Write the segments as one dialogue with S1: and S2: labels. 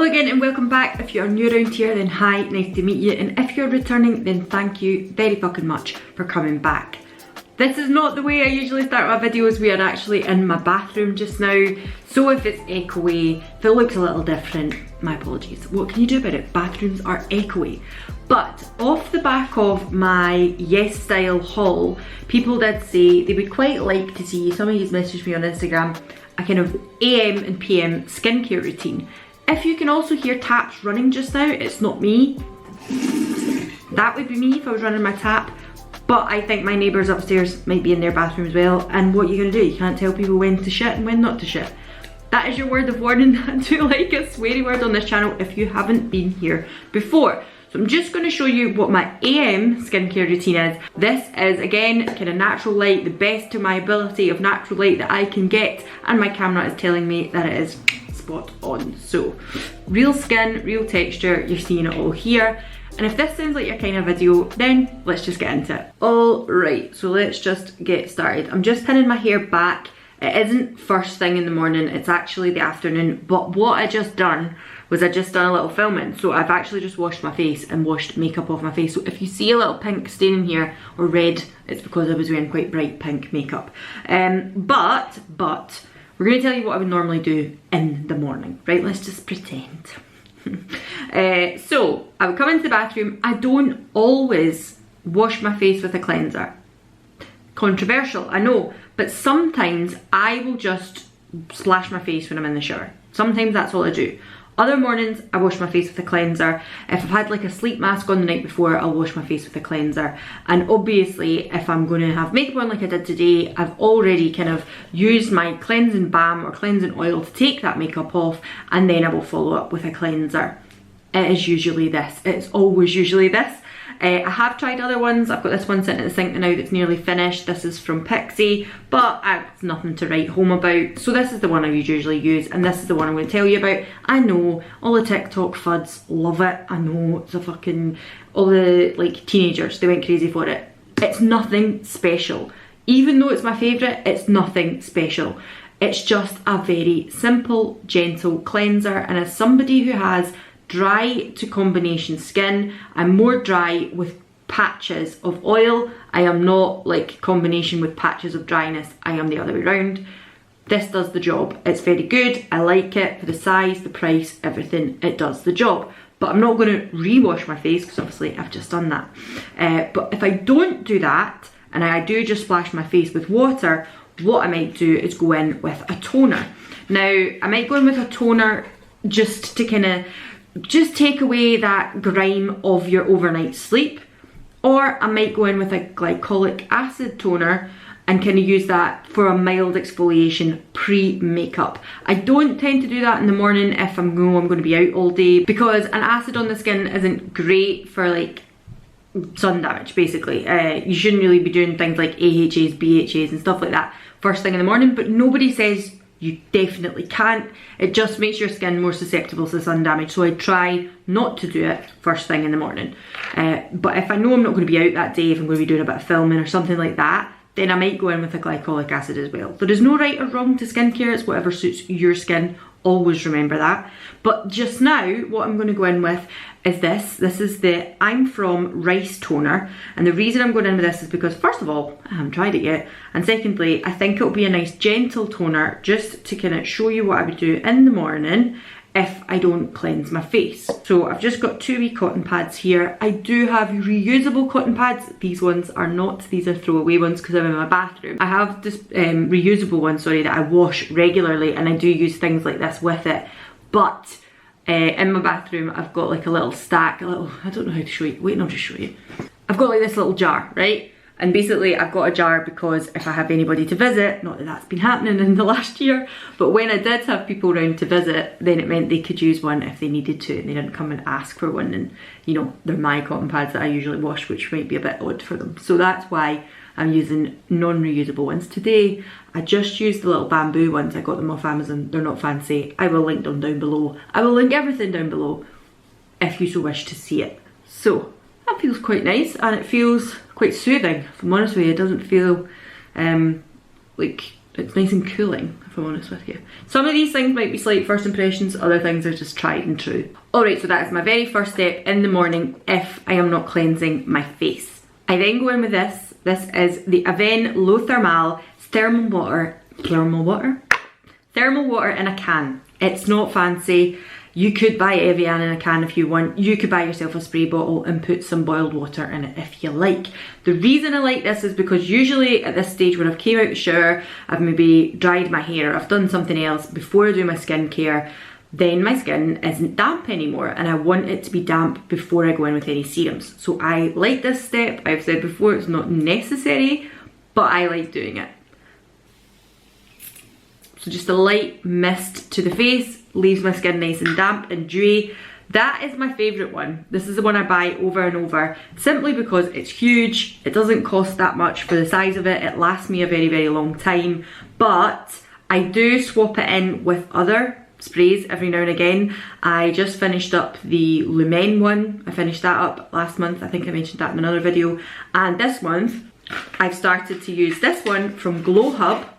S1: again and welcome back. If you're new around here, then hi, nice to meet you, and if you're returning, then thank you very fucking much for coming back. This is not the way I usually start my videos. We are actually in my bathroom just now, so if it's echoey, if it looks a little different, my apologies. What can you do about it? Bathrooms are echoey. But off the back of my Yes Style haul, people did say they would quite like to see, some of you messaged me on Instagram, a kind of AM and PM skincare routine. If you can also hear taps running just now, it's not me. That would be me if I was running my tap. But I think my neighbours upstairs might be in their bathroom as well. And what are you gonna do? You can't tell people when to shit and when not to shit. That is your word of warning. I do like a sweary word on this channel if you haven't been here before. So I'm just gonna show you what my AM skincare routine is. This is, again, kind of natural light, the best to my ability of natural light that I can get. And my camera is telling me that it is spot on. So, real skin, real texture, you're seeing it all here. And if this sounds like your kind of video, then let's just get into it. Alright, so let's just get started. I'm just pinning my hair back. It isn't first thing in the morning, it's actually the afternoon. But what I just done was I just done a little filming. So I've actually just washed my face and washed makeup off my face. So if you see a little pink stain in here, or red, it's because I was wearing quite bright pink makeup. But we're gonna tell you what I would normally do in the morning, right? Let's just pretend. So I would come into the bathroom. I don't always wash my face with a cleanser. Controversial, I know, but sometimes I will just splash my face when I'm in the shower. Sometimes that's all I do. Other mornings I wash my face with a cleanser. If I've had like a sleep mask on the night before, I'll wash my face with a cleanser. And obviously if I'm going to have makeup on like I did today, I've already kind of used my cleansing balm or cleansing oil to take that makeup off, and then I will follow up with a cleanser. It is usually this. It's always usually this. I have tried other ones. I've got this one sitting at the sink now that's nearly finished. This is from Pixie, but it's nothing to write home about. So this is the one I usually use, and this is the one I'm going to tell you about. I know all the TikTok fuds love it. I know it's a fucking, all the like teenagers, they went crazy for it. It's nothing special. Even though it's my favourite, it's nothing special. It's just a very simple, gentle cleanser, and as somebody who has dry to combination skin, I'm more dry with patches of oil. I am not like combination with patches of dryness. I am the other way around. This does the job. It's very good. I like it for the size, the price, everything. It does the job. But I'm not going to re-wash my face because obviously I've just done that. But if I don't do that, and I do just splash my face with water, what I might do is go in with a toner. Now, I might go in with a toner just to kind of just take away that grime of your overnight sleep, or I might go in with a glycolic acid toner and kind of use that for a mild exfoliation pre-makeup. I don't tend to do that in the morning if I'm going to be out all day, because an acid on the skin isn't great for like sun damage basically. You shouldn't really be doing things like AHAs, BHAs and stuff like that first thing in the morning, but nobody says you definitely can't. It just makes your skin more susceptible to sun damage, so I try not to do it first thing in the morning. But if I know I'm not going to be out that day, if I'm going to be doing a bit of filming or something like that, then I might go in with a glycolic acid as well. There is no right or wrong to skincare, it's whatever suits your skin. Always remember that. But just now, what I'm going to go in with is this. This is the I'm From Rice Toner. And the reason I'm going in with this is because, first of all, I haven't tried it yet. And secondly, I think it'll be a nice gentle toner just to kind of show you what I would do in the morning if I don't cleanse my face. So I've just got 2 wee cotton pads here. I do have reusable cotton pads. These ones are not, these are throwaway ones because I'm in my bathroom. I have this reusable one, sorry, that I wash regularly, and I do use things like this with it. But in my bathroom, I've got like a little stack, I don't know how to show you. Wait, no, I'll just show you. I've got like this little jar, right? And basically I've got a jar because if I have anybody to visit, not that that's been happening in the last year, but when I did have people around to visit, then it meant they could use one if they needed to, and they didn't come and ask for one, and you know, they're my cotton pads that I usually wash, which might be a bit odd for them. So that's why I'm using non-reusable ones. Today, I just used the little bamboo ones. I got them off Amazon. They're not fancy. I will link them down below. I will link everything down below if you so wish to see it. So, that feels quite nice, and it feels quite soothing, if I'm honest with you. It doesn't feel like It's nice and cooling, if I'm honest with you. Some of these things might be slight first impressions, other things are just tried and true. Alright, so that is my very first step in the morning if I am not cleansing my face. I then go in with this. This is the Avène Low Thermal Thermal water in a can. It's not fancy. You could buy Evian in a can if you want. You could buy yourself a spray bottle and put some boiled water in it if you like. The reason I like this is because usually at this stage when I've came out the shower, I've maybe dried my hair, I've done something else before I do my skincare, then my skin isn't damp anymore and I want it to be damp before I go in with any serums. So I like this step. I've said before it's not necessary, but I like doing it. So just a light mist to the face, leaves my skin nice and damp and dewy. That is my favourite one. This is the one I buy over and over, simply because it's huge, it doesn't cost that much for the size of it, it lasts me a very, very long time, but I do swap it in with other sprays every now and again. I just finished up the Lumen one. I finished that up last month. I think I mentioned that in another video. And this month, I've started to use this one from Glow Hub,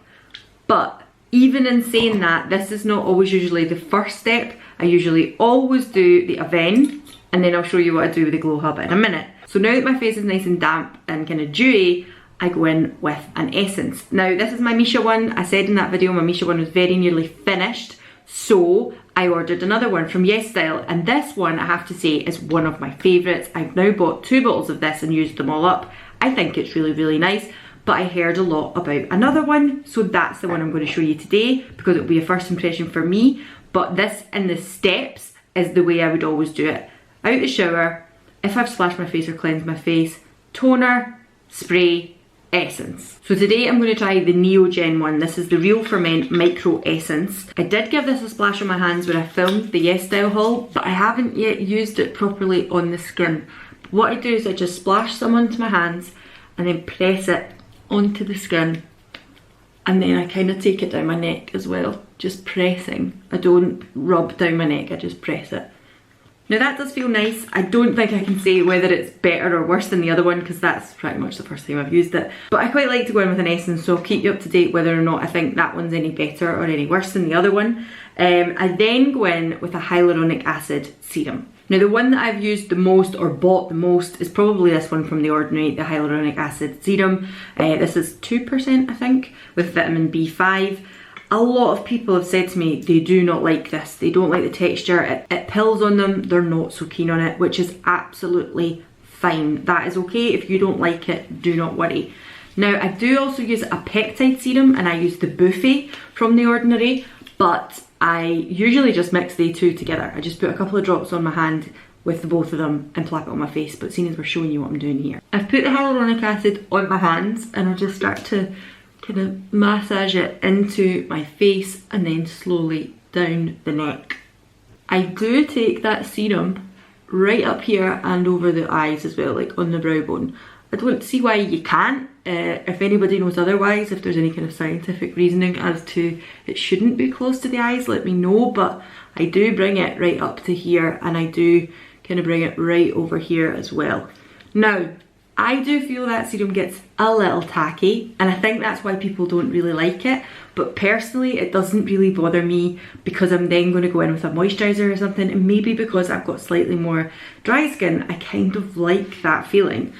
S1: but even in saying that, this is not always usually the first step. I usually always do the Avène, and then I'll show you what I do with the Glow Hub in a minute. So now that my face is nice and damp and kind of dewy, I go in with an essence. Now this is my MISSHA one. I said in that video my MISSHA one was very nearly finished, so I ordered another one from YesStyle, and this one I have to say is one of my favourites. I've now bought 2 bottles of this and used them all up. I think it's really, really nice. But I heard a lot about another one, so that's the one I'm going to show you today because it'll be a first impression for me. But this in the steps is the way I would always do it. Out the shower, if I've splashed my face or cleansed my face, toner, spray, essence. So today I'm going to try the Neogen one. This is the Real Ferment Micro Essence. I did give this a splash on my hands when I filmed the YesStyle haul, but I haven't yet used it properly on the skin. What I do is I just splash some onto my hands and then press it onto the skin, and then I kind of take it down my neck as well, just pressing. I don't rub down my neck, I just press it. Now that does feel nice. I don't think I can say whether it's better or worse than the other one because that's pretty much the first time I've used it, but I quite like to go in with an essence, so I'll keep you up to date whether or not I think that one's any better or any worse than the other one. I then go in with a hyaluronic acid serum. Now the one that I've used the most or bought the most is probably this one from The Ordinary, the Hyaluronic Acid Serum. This is 2% I think, with vitamin B5. A lot of people have said to me they do not like this. They don't like the texture, it pills on them, they're not so keen on it, which is absolutely fine. That is okay. If you don't like it, do not worry. Now I do also use a peptide serum and I use the Buffet from The Ordinary, but I usually just mix the two together. I just put a couple of drops on my hand with the both of them and plap it on my face, but seeing as we're showing you what I'm doing here. I've put the hyaluronic acid on my hands and I'll just start to kind of massage it into my face and then slowly down the neck. I do take that serum right up here and over the eyes as well, like on the brow bone. I don't see why you can't. If anybody knows otherwise, if there's any kind of scientific reasoning as to it shouldn't be close to the eyes, let me know, but I do bring it right up to here and I do kind of bring it right over here as well. Now, I do feel that serum gets a little tacky and I think that's why people don't really like it, but personally it doesn't really bother me because I'm then going to go in with a moisturiser or something, and maybe because I've got slightly more dry skin, I kind of like that feeling.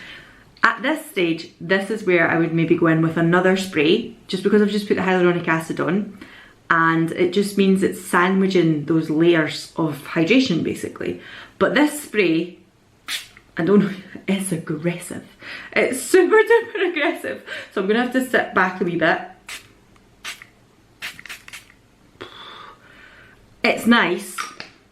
S1: At this stage, this is where I would maybe go in with another spray, just because I've just put the hyaluronic acid on, and it just means it's sandwiching those layers of hydration basically. But this spray, I don't know, it's aggressive. It's super duper aggressive. So I'm gonna have to sit back a wee bit. It's nice.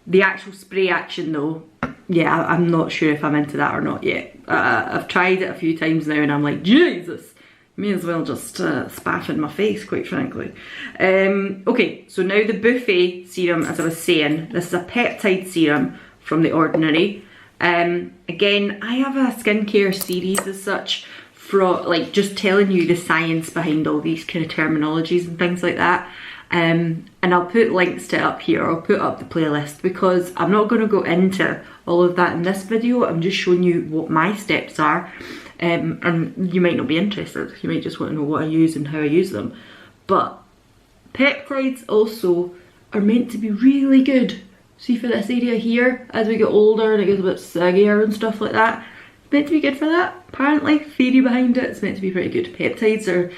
S1: The actual spray action though, yeah, I'm not sure if I'm into that or not yet. I've tried it a few times now and I'm like, Jesus, may as well just spat in my face, quite frankly. Okay, so now the Buffet serum, as I was saying, this is a peptide serum from The Ordinary. Again, I have a skincare series as such, for like just telling you the science behind all these kind of terminologies and things like that. And I'll put links to it up here, I'll put up the playlist, because I'm not going to go into all of that in this video. I'm just showing you what my steps are, and you might not be interested, you might just want to know what I use and how I use them. But peptides also are meant to be really good. See, for this area here, as we get older and it gets a bit saggier and stuff like that, it's meant to be good for that. Apparently, theory behind it, it's meant to be pretty good. Peptides are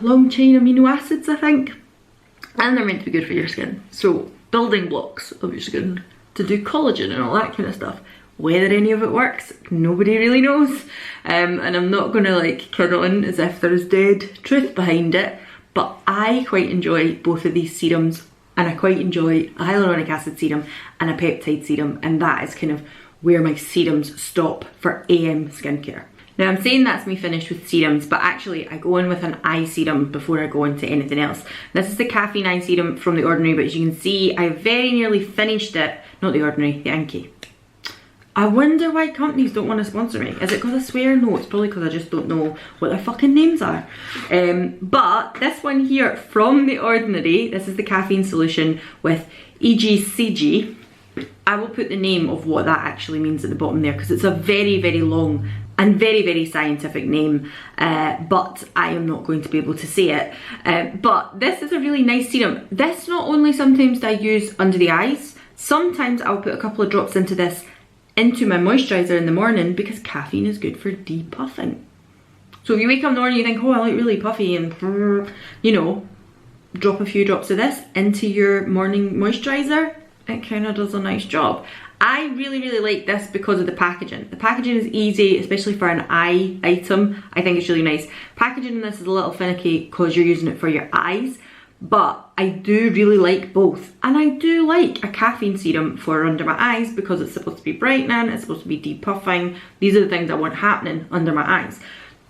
S1: long chain amino acids, I think, and they're meant to be good for your skin. So, building blocks of your skin to do collagen and all that kind of stuff. Whether any of it works, nobody really knows. And I'm not gonna like kid on as if there's dead truth behind it, but I quite enjoy both of these serums, and I quite enjoy a hyaluronic acid serum and a peptide serum, and that is kind of where my serums stop for AM skincare. Now I'm saying that's me finished with serums, but actually I go in with an eye serum before I go into anything else. This is the Caffeine Eye Serum from The Ordinary, but as you can see, I very nearly finished it. Not The Ordinary, the Inkey. I wonder why companies don't want to sponsor me. Is it because I swear? No, it's probably because I just don't know what their fucking names are. But this one here from The Ordinary, this is the caffeine solution with EGCG. I will put the name of what that actually means at the bottom there, because it's a very, very long and very, very scientific name, but I am not going to be able to say it. But this is a really nice serum. This not only sometimes I use under the eyes, sometimes I'll put a couple of drops into this into my moisturiser in the morning, because caffeine is good for depuffing. So if you wake up in the morning and you think, oh, I look really puffy, and you know, drop a few drops of this into your morning moisturiser, it kind of does a nice job. I really, really like this because of the packaging. The packaging is easy, especially for an eye item. I think it's really nice. Packaging in this is a little finicky because you're using it for your eyes, but I do really like both. And I do like a caffeine serum for under my eyes because it's supposed to be brightening, it's supposed to be depuffing. These are the things I want happening under my eyes.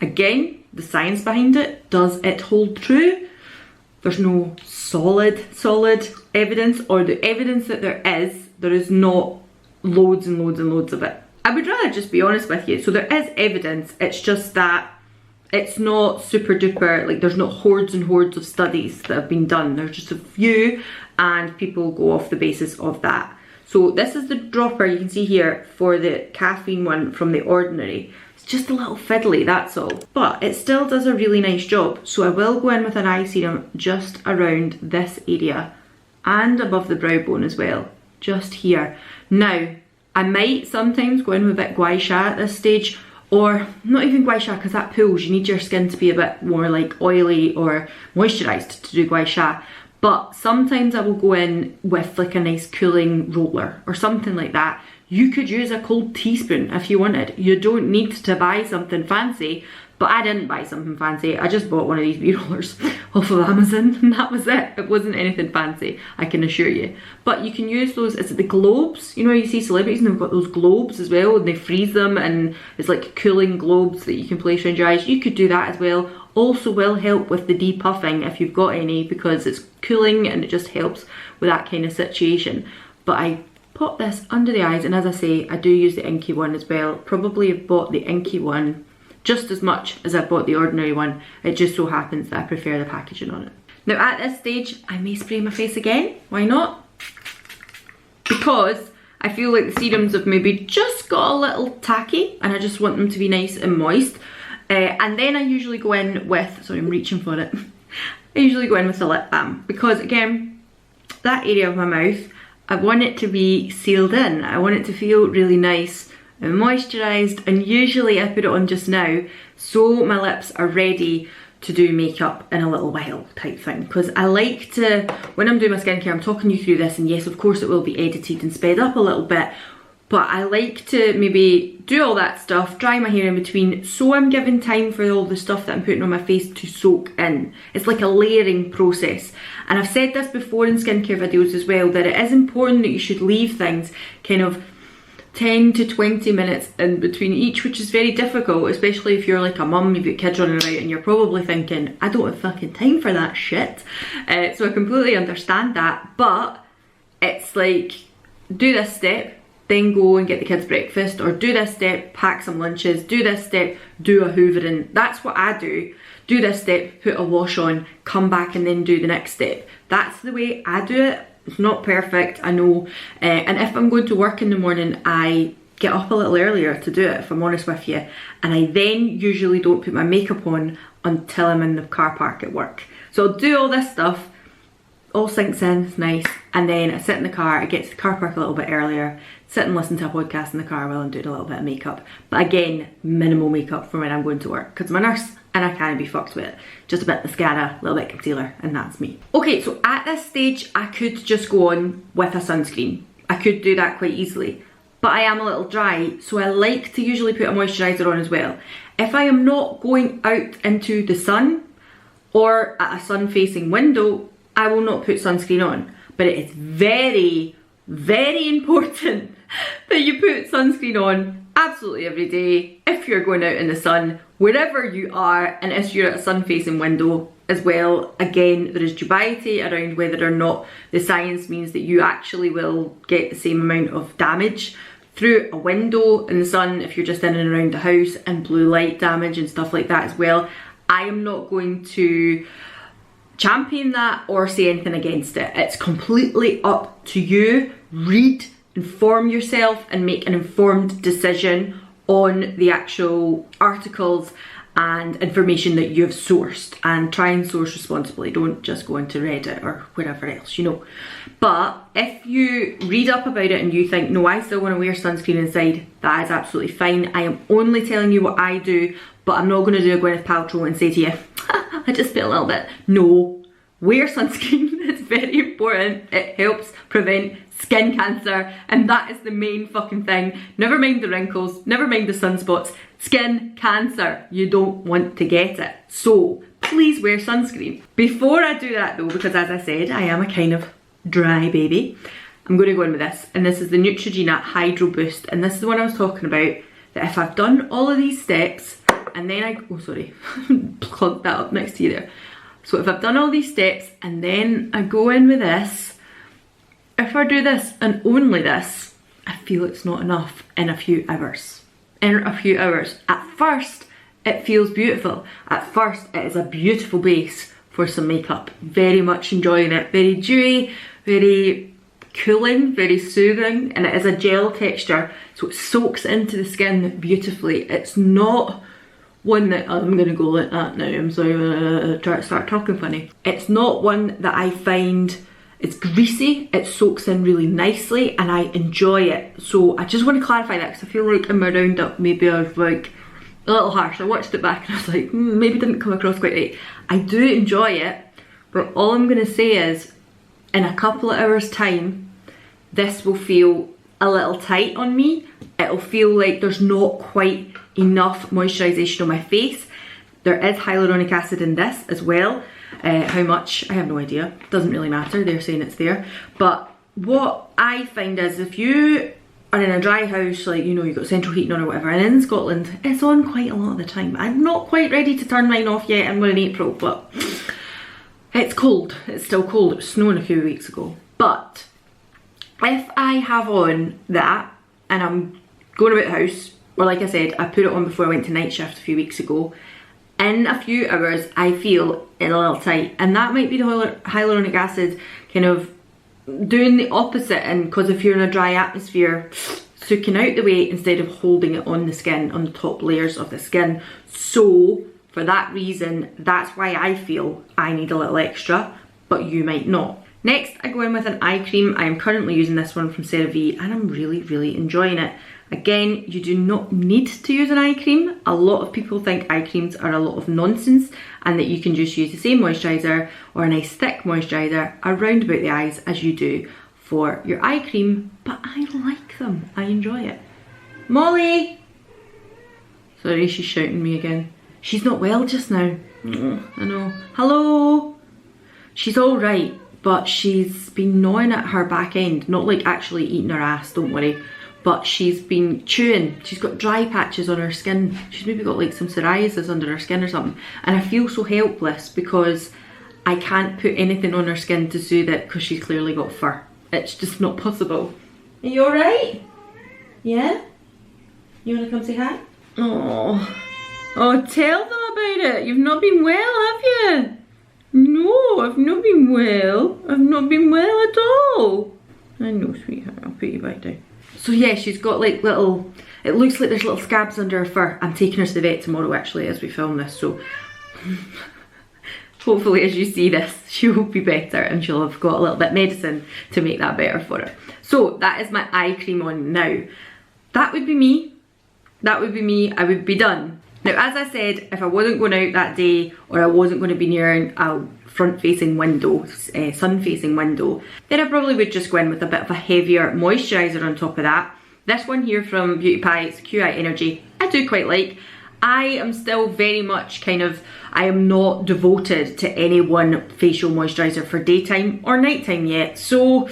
S1: Again, the science behind it, does it hold true? There's no solid evidence, or the evidence that there is not loads and loads and loads of it. I would rather just be honest with you. So there is evidence, it's just that it's not super duper, like there's not hordes and hordes of studies that have been done. There's just a few, and people go off the basis of that. So this is the dropper you can see here for the caffeine one from The Ordinary. It's just a little fiddly, that's all. But it still does a really nice job. So I will go in with an eye serum just around this area and above the brow bone as well, just here. Now, I might sometimes go in with a bit gua sha at this stage, or not even gua sha, because that pulls. You need your skin to be a bit more like oily or moisturised to do gua sha. But sometimes I will go in with like a nice cooling roller or something like that. You could use a cold teaspoon if you wanted. You don't need to buy something fancy, but I didn't buy something fancy. I just bought one of these beauty rollers off of Amazon, and that was it. It wasn't anything fancy, I can assure you. But you can use those, is it the globes? You know, you see celebrities and they've got those globes as well, and they freeze them, and it's like cooling globes that you can place around your eyes. You could do that as well. Also will help with the depuffing if you've got any, because it's cooling and it just helps with that kind of situation. But I pop this under the eyes, and as I say, I do use the Inky one as well. Probably have bought the Inky one just as much as I bought the Ordinary one. It just so happens that I prefer the packaging on it. Now at this stage, I may spray my face again. Why not? Because I feel like the serums have maybe just got a little tacky, and I just want them to be nice and moist. And then I usually go in with, sorry, I'm reaching for it. I usually go in with a lip balm, because again, that area of my mouth, I want it to be sealed in. I want it to feel really nice and moisturised, and usually I put it on just now so my lips are ready to do makeup in a little while type thing. Because I like to, when I'm doing my skincare, I'm talking you through this, and yes, of course it will be edited and sped up a little bit, but I like to maybe do all that stuff, dry my hair in between, so I'm giving time for all the stuff that I'm putting on my face to soak in. It's like a layering process. And I've said this before in skincare videos as well, that it is important that you should leave things kind of 10 to 20 minutes in between each, which is very difficult, especially if you're like a mum, you've got kids running around and you're probably thinking, I don't have fucking time for that shit. So I completely understand that, but it's like, do this step, then go and get the kids breakfast, or do this step, pack some lunches, do this step, do a hoovering. That's what I do. Do this step, put a wash on, come back and then do the next step. That's the way I do it. It's not perfect, I know. And if I'm going to work in the morning, I get up a little earlier to do it, if I'm honest with you. And I then usually don't put my makeup on until I'm in the car park at work. So I'll do all this stuff, all sinks in, it's nice, and then I sit in the car, I get to the car park a little bit earlier, sit and listen to a podcast in the car while I'm doing a little bit of makeup. But again, minimal makeup for when I'm going to work, because I'm a nurse and I can't be fucked with it. Just a bit of mascara, a little bit of concealer, and that's me. Okay, so at this stage, I could just go on with a sunscreen. I could do that quite easily. But I am a little dry, so I like to usually put a moisturiser on as well. If I am not going out into the sun or at a sun-facing window, I will not put sunscreen on. But it is very, very important that you put sunscreen on absolutely every day if you're going out in the sun, wherever you are, and if you're at a sun-facing window as well. Again, there is dubiety around whether or not the science means that you actually will get the same amount of damage through a window in the sun if you're just in and around the house, and blue light damage and stuff like that as well. I am not going to champion that or say anything against it. It's completely up to you. Read, inform yourself, and make an informed decision on the actual articles and information that you've sourced, and try and source responsibly. Don't just go into Reddit or wherever else, you know. But if you read up about it and you think, no, I still want to wear sunscreen inside, that is absolutely fine. I am only telling you what I do, but I'm not going to do a Gwyneth Paltrow and say to you, I just feel a little bit. No, wear sunscreen. It's very important. It helps prevent skin cancer, and that is the main fucking thing. Never mind the wrinkles, never mind the sunspots. Skin cancer, you don't want to get it. So please wear sunscreen. Before I do that though, because as I said, I am a kind of dry baby, I'm going to go in with this, and this is the Neutrogena Hydro Boost, and this is the one I was talking about, that if I've done all of these steps and then I, oh sorry, plugged that up next to you there. So if I've done all these steps and then I go in with this, if I do this and only this, I feel it's not enough in a few hours. At first, it feels beautiful. At first, it is a beautiful base for some makeup. Very much enjoying it. Very dewy, very cooling, very soothing, and it is a gel texture, so it soaks into the skin beautifully. It's not one that, I'm gonna go like that now, I'm sorry, I'm gonna start talking funny. It's not one that I find, it's greasy, it soaks in really nicely, and I enjoy it. So I just want to clarify that, because I feel like in my roundup maybe I was like a little harsh. I watched it back and I was like, maybe didn't come across quite right. I do enjoy it, but all I'm gonna say is, in a couple of hours time, this will feel a little tight on me. It'll feel like there's not quite enough moisturisation on my face. There is hyaluronic acid in this as well. How much, I have no idea, doesn't really matter, they're saying it's there. But what I find is, if you are in a dry house, like, you know, you've got central heating on or whatever, and in Scotland it's on quite a lot of the time. I'm not quite ready to turn mine off yet, and we're in April, but it's cold, it's still cold. It was snowing a few weeks ago. But if I have on that and I'm going about the house, or like I said, I put it on before I went to night shift a few weeks ago, in a few hours I feel it a little tight, and that might be the hyaluronic acid kind of doing the opposite, and because if you're in a dry atmosphere, soaking out the way instead of holding it on the skin, on the top layers of the skin. So for that reason, that's why I feel I need a little extra, but you might not. Next, I go in with an eye cream. I am currently using this one from CeraVe, and I'm really enjoying it. Again, you do not need to use an eye cream. A lot of people think eye creams are a lot of nonsense, and that you can just use the same moisturiser or a nice thick moisturiser around about the eyes as you do for your eye cream, but I like them. I enjoy it. Molly! Sorry, she's shouting at me again. She's not well just now. I know. Hello! She's alright, but she's been gnawing at her back end. Not like actually eating her ass, don't worry. But she's been chewing. She's got dry patches on her skin. She's maybe got like some psoriasis under her skin or something. And I feel so helpless because I can't put anything on her skin to soothe it, because she's clearly got fur. It's just not possible. Are you alright? Yeah? You wanna come say hi? Oh, tell them about it. You've not been well, have you? No, I've not been well. I've not been well at all. I know, sweetheart. I'll put you back down. So yeah, she's got like little, it looks like there's little scabs under her fur. I'm taking her to the vet tomorrow actually as we film this, so hopefully as you see this, she will be better and she'll have got a little bit of medicine to make that better for her. So that is my eye cream on now. That would be me. That would be me. I would be done. Now, as I said, if I wasn't going out that day or I wasn't going to be near a front-facing window, sun-facing window, then I probably would just go in with a bit of a heavier moisturiser on top of that. This one here from Beauty Pie, it's QI Energy, I do quite like. I am still very much I am not devoted to any one facial moisturiser for daytime or nighttime yet. So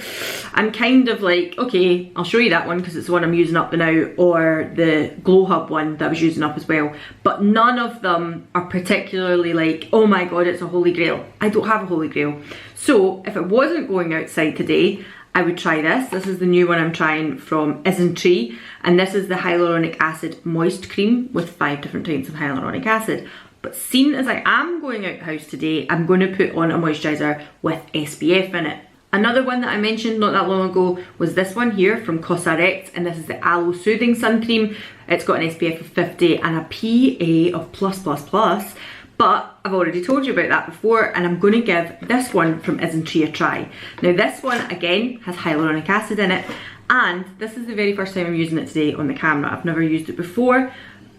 S1: I'm kind of like, okay, I'll show you that one because it's the one I'm using up now, or the Glow Hub one that I was using up as well. But none of them are particularly like, oh my god, it's a holy grail. I don't have a holy grail. So if it wasn't going outside today, I would try this. This is the new one I'm trying from Isntree, and this is the Hyaluronic Acid Moist Cream with 5 different types of hyaluronic acid. But seeing as I am going out the house today, I'm going to put on a moisturiser with SPF in it. Another one that I mentioned not that long ago was this one here from CosRx, and this is the Aloe Soothing Sun Cream. It's got an SPF of 50 and a PA of +++. But I've already told you about that before, and I'm going to give this one from Isntree a try. Now this one, again, has hyaluronic acid in it, and this is the very first time I'm using it today on the camera. I've never used it before,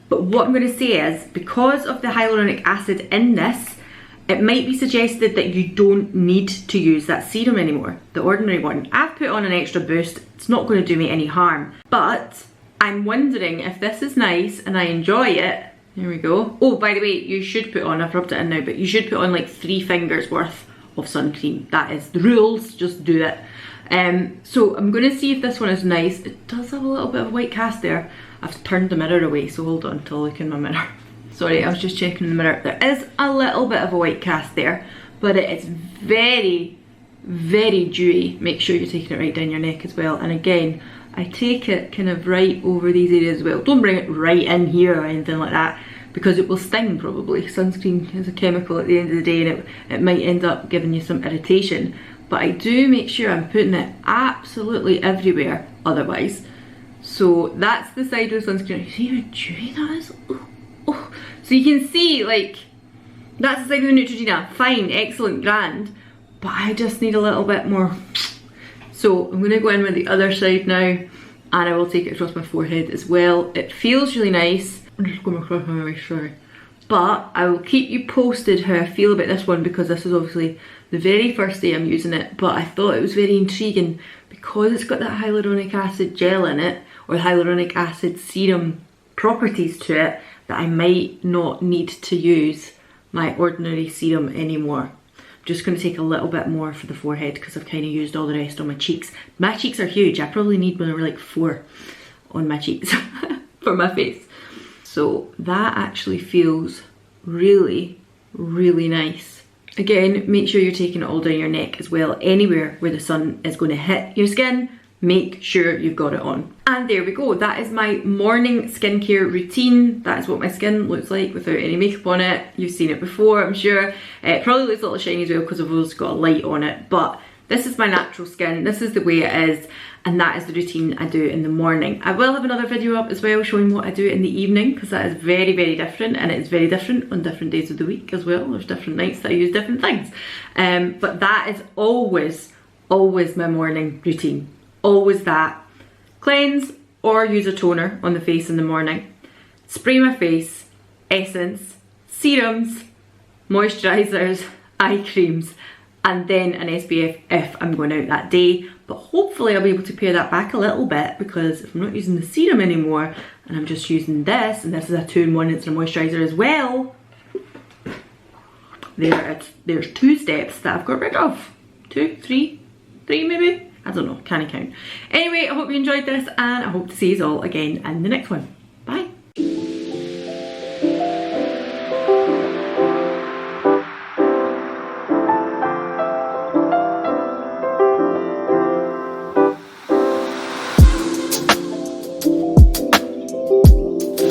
S1: but what I'm going to say is, because of the hyaluronic acid in this, it might be suggested that you don't need to use that serum anymore, the ordinary one. I've put on an extra boost, it's not going to do me any harm, but I'm wondering if this is nice and I enjoy it. There we go. Oh, by the way, you should put on, I've rubbed it in now, but you should put on like 3 fingers worth of sun cream. That is the rules, just do it. So I'm going to see if this one is nice. It does have a little bit of white cast there. I've turned the mirror away, so hold on till I look in my mirror. Sorry, I was just checking in the mirror. There is a little bit of a white cast there, but it is very, very dewy. Make sure you're taking it right down your neck as well. And again, I take it kind of right over these areas as well. Don't bring it right in here or anything like that, because it will sting probably. Sunscreen is a chemical at the end of the day, and it might end up giving you some irritation. But I do make sure I'm putting it absolutely everywhere otherwise. So that's the side of the sunscreen. You see how dewy that is? Oh, oh. So you can see, like, that's the side of the Neutrogena. Fine, excellent, grand. But I just need a little bit more. So I'm going to go in with the other side now, and I will take it across my forehead as well. It feels really nice. I'm just going across my eyes, sorry. But I will keep you posted how I feel about this one, because this is obviously the very first day I'm using it. But I thought it was very intriguing because it's got that hyaluronic acid gel in it, or hyaluronic acid serum properties to it, that I might not need to use my ordinary serum anymore. Just going to take a little bit more for the forehead because I've kind of used all the rest on my cheeks. My cheeks are huge. I probably need one or like 4 on my cheeks for my face. So that actually feels really, really nice. Again, make sure you're taking it all down your neck as well. Anywhere where the sun is going to hit your skin, make sure you've got it on. And there we go, that is my morning skincare routine. That is what my skin looks like without any makeup on it. You've seen it before, I'm sure. It probably looks a little shiny as well because I've always got a light on it, but this is my natural skin, this is the way it is, and that is the routine I do in the morning. I will have another video up as well showing what I do in the evening, because that is very, very different, and it's very different on different days of the week as well. There's different nights that I use different things. But that is always my morning routine. Always that. Cleanse or use a toner on the face in the morning. Spray my face, essence, serums, moisturisers, eye creams, and then an SPF if I'm going out that day. But hopefully I'll be able to pare that back a little bit, because if I'm not using the serum anymore and I'm just using this, and this is a 2-in-1, it's a moisturiser as well, there's 2 steps that I've got rid of. 2, 3 maybe? I don't know, can't count. Anyway, I hope you enjoyed this, and I hope to see you all again in the next one.